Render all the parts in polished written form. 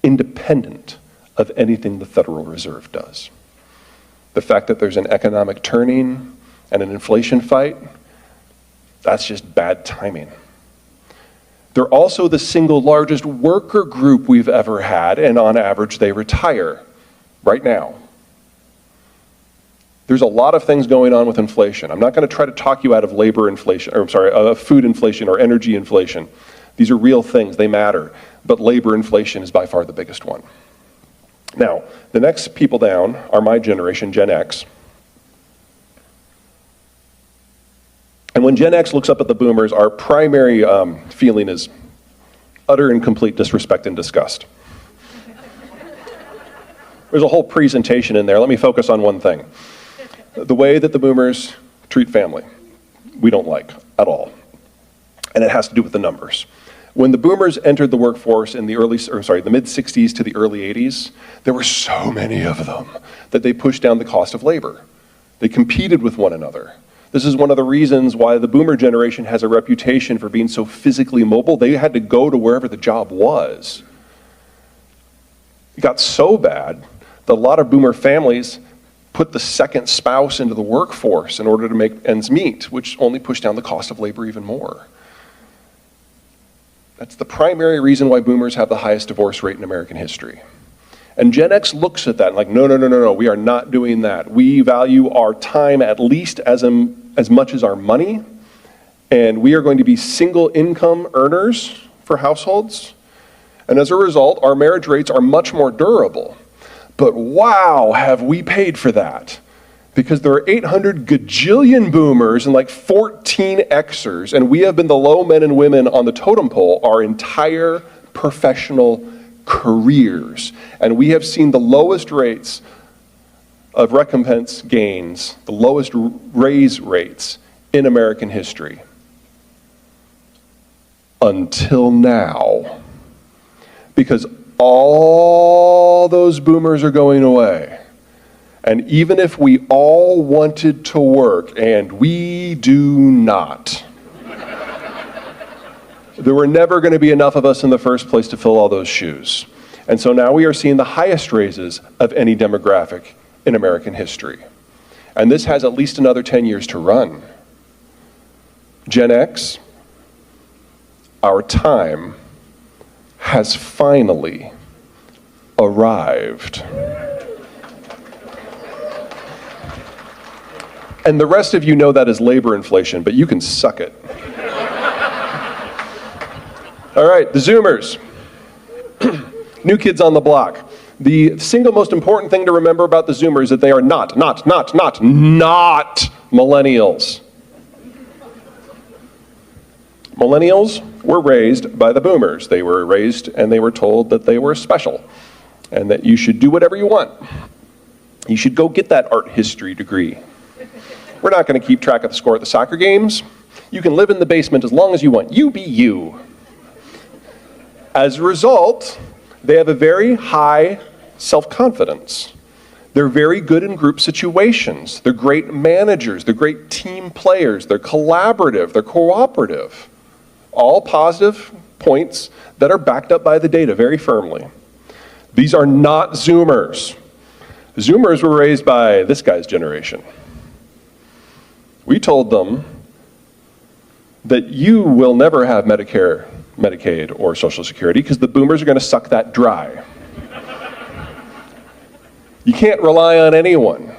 independent of anything the Federal Reserve does. The fact that there's an economic turning and an inflation fight, that's just bad timing. They're also the single largest worker group we've ever had, and on average they retire right now. There's a lot of things going on with inflation. I'm not going to try to talk you out of labor inflation, or I'm sorry, food inflation or energy inflation. These are real things, they matter, but labor inflation is by far the biggest one. Now, the next people down are my generation, Gen X. And when Gen X looks up at the boomers, our primary feeling is utter and complete disrespect and disgust. There's a whole presentation in there. Let me focus on one thing. The way that the boomers treat family, we don't like at all. And it has to do with the numbers. When the boomers entered the workforce in the mid-60s to the early 80s, there were so many of them that they pushed down the cost of labor. They competed with one another. This is one of the reasons why the boomer generation has a reputation for being so physically mobile. They had to go to wherever the job was. It got so bad that a lot of boomer families put the second spouse into the workforce in order to make ends meet, which only pushed down the cost of labor even more. That's the primary reason why boomers have the highest divorce rate in American history. And Gen X looks at that and like, no, we are not doing that. We value our time at least as much as our money, and we are going to be single income earners for households. And as a result, our marriage rates are much more durable. But wow, have we paid for that? Because there are 800 gajillion boomers and like 14 Xers, and we have been the low men and women on the totem pole our entire professional careers. And we have seen the lowest rates of recompense gains, the lowest raise rates in American history. Until now. Because all those boomers are going away. And even if we all wanted to work, and we do not, there were never going to be enough of us in the first place to fill all those shoes. And so now we are seeing the highest raises of any demographic in American history. And this has at least another 10 years to run. Gen X, our time has finally arrived. And the rest of you know that as labor inflation, but you can suck it. All right, the Zoomers. New kids on the block. The single most important thing to remember about the Zoomers is that they are not millennials. Millennials were raised by the boomers. They were raised and they were told that they were special and that you should do whatever you want. You should go get that art history degree. We're not going to keep track of the score at the soccer games. You can live in the basement as long as you want. You be you. As a result, they have a very high self-confidence. They're very good in group situations. They're great managers. They're great team players. They're collaborative. They're cooperative. All positive points that are backed up by the data very firmly. These are not Zoomers. Zoomers were raised by this guy's generation. We told them that you will never have Medicare, Medicaid, or Social Security because the boomers are going to suck that dry. You can't rely on anyone.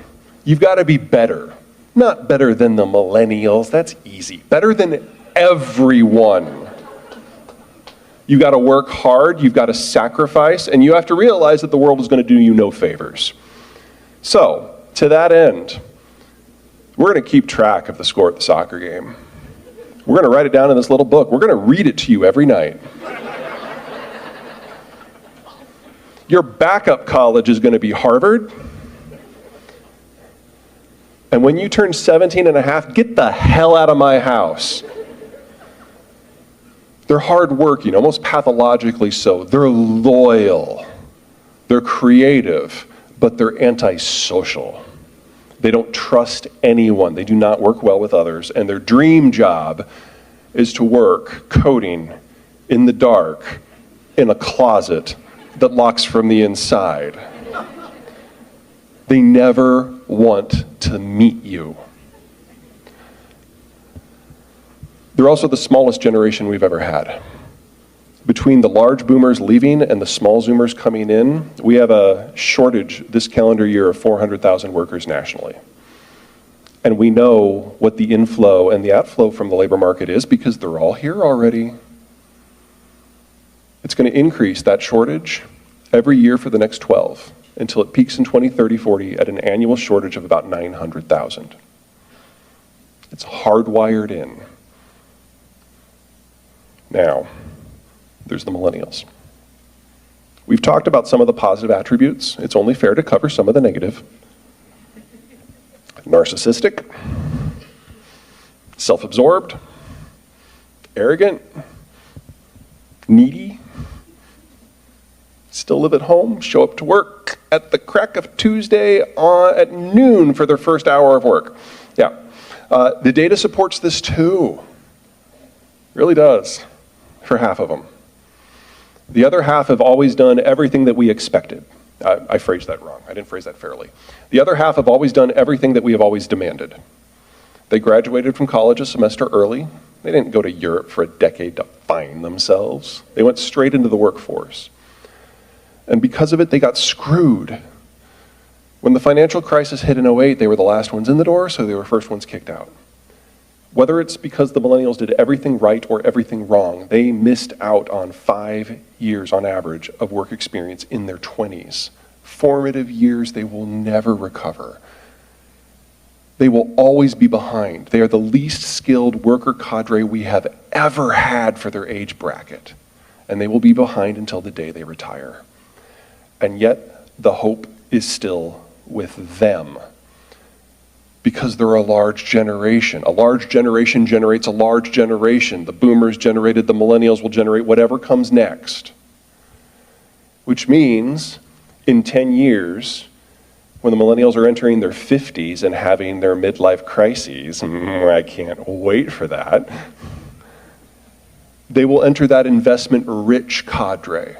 You've got to be better. Not better than the millennials, that's easy. Better than everyone. You've got to work hard, you've got to sacrifice, and you have to realize that the world is going to do you no favors. So, to that end, we're going to keep track of the score at the soccer game. We're going to write it down in this little book. We're going to read it to you every night. Your backup college is going to be Harvard. And when you turn 17 and a half, get the hell out of my house. They're hardworking, almost pathologically so. They're loyal. They're creative, but they're antisocial. They don't trust anyone. They do not work well with others. And their dream job is to work coding in the dark in a closet that locks from the inside. They never want to meet you. They're also the smallest generation we've ever had. Between the large boomers leaving and the small zoomers coming in, we have a shortage this calendar year of 400,000 workers nationally. And we know what the inflow and the outflow from the labor market is because they're all here already. It's going to increase that shortage every year for the next 12 until it peaks in 2030-40 at an annual shortage of about 900,000. It's hardwired in. Now, there's the millennials. We've talked about some of the positive attributes. It's only fair to cover some of the negative. Narcissistic, self-absorbed, arrogant, needy, still live at home, show up to work at the crack of Tuesday at noon for their first hour of work. Yeah, the data supports this too. Really does, for half of them. The other half have always done everything that we expected. I phrased that wrong. I didn't phrase that fairly. The other half have always done everything that we have always demanded. They graduated from college a semester early. They didn't go to Europe for a decade to find themselves. They went straight into the workforce. And because of it, they got screwed. When the financial crisis hit in 2008, they were the last ones in the door, so they were first ones kicked out. Whether it's because the millennials did everything right or everything wrong, they missed out on 5 years on average of work experience in their 20s. Formative years they will never recover. They will always be behind. They are the least skilled worker cadre we have ever had for their age bracket. And they will be behind until the day they retire. And yet, the hope is still with them. Because they're a large generation. A large generation generates a large generation. The boomers generated, the millennials will generate whatever comes next. Which means, in 10 years, when the millennials are entering their 50s and having their midlife crises, I can't wait for that, they will enter that investment-rich cadre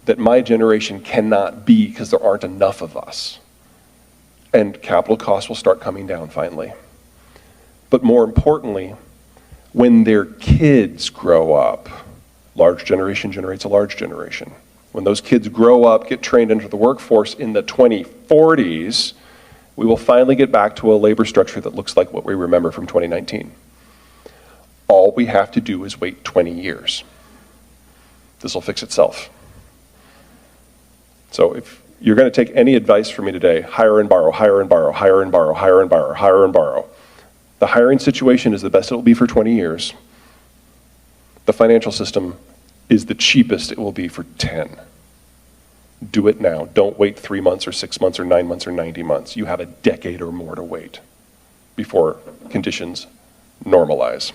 that my generation cannot be because there aren't enough of us. And capital costs will start coming down finally. But more importantly, when their kids grow up, large generation generates a large generation. When those kids grow up, get trained into the workforce in the 2040s, we will finally get back to a labor structure that looks like what we remember from 2019. All we have to do is wait 20 years. This will fix itself. So if you're going to take any advice from me today, hire and borrow, hire and borrow, hire and borrow, hire and borrow, hire and borrow. The hiring situation is the best it will be for 20 years. The financial system is the cheapest it will be for 10. Do it now. Don't wait 3 months or 6 months or 9 months or 90 months. You have a decade or more to wait before conditions normalize.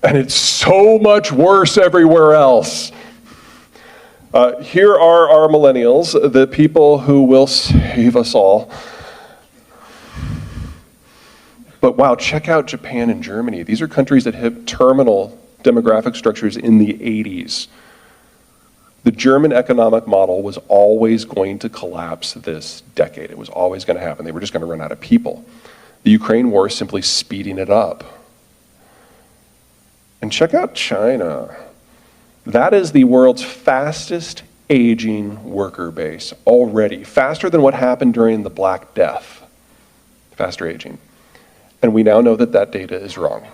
And it's so much worse everywhere else. Here are our millennials, the people who will save us all. But wow, check out Japan and Germany. These are countries that have terminal demographic structures in the 80s. The German economic model was always going to collapse this decade. It was always going to happen. They were just going to run out of people. The Ukraine war is simply speeding it up. And check out China. That is the world's fastest aging worker base already, faster than what happened during the Black Death, faster aging. And we now know that that data is wrong.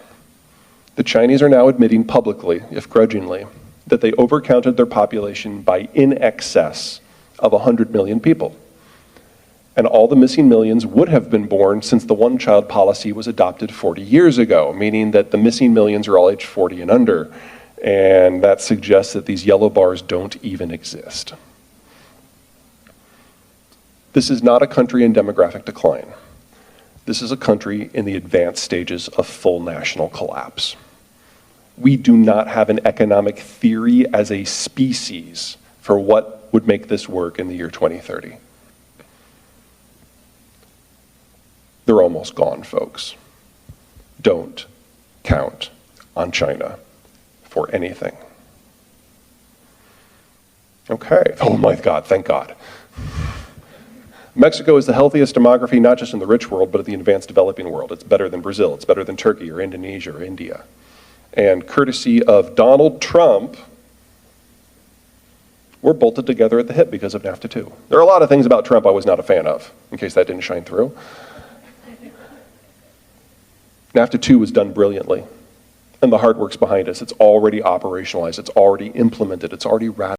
The Chinese are now admitting publicly, if grudgingly, that they overcounted their population by in excess of 100 million people. And all the missing millions would have been born since the one-child policy was adopted 40 years ago, meaning that the missing millions are all age 40 and under. And that suggests that these yellow bars don't even exist. This is not a country in demographic decline. This is a country in the advanced stages of full national collapse. We do not have an economic theory as a species for what would make this work in the year 2030. They're almost gone, folks. Don't count on China for anything. Okay, oh my God, thank God. Mexico is the healthiest demography, not just in the rich world, but in the advanced developing world. It's better than Brazil, it's better than Turkey or Indonesia or India. And courtesy of Donald Trump, we're bolted together at the hip because of NAFTA 2. There are a lot of things about Trump I was not a fan of, in case that didn't shine through. NAFTA 2 was done brilliantly, and the hard work's behind us. It's already operationalized, it's already implemented, it's already ratified.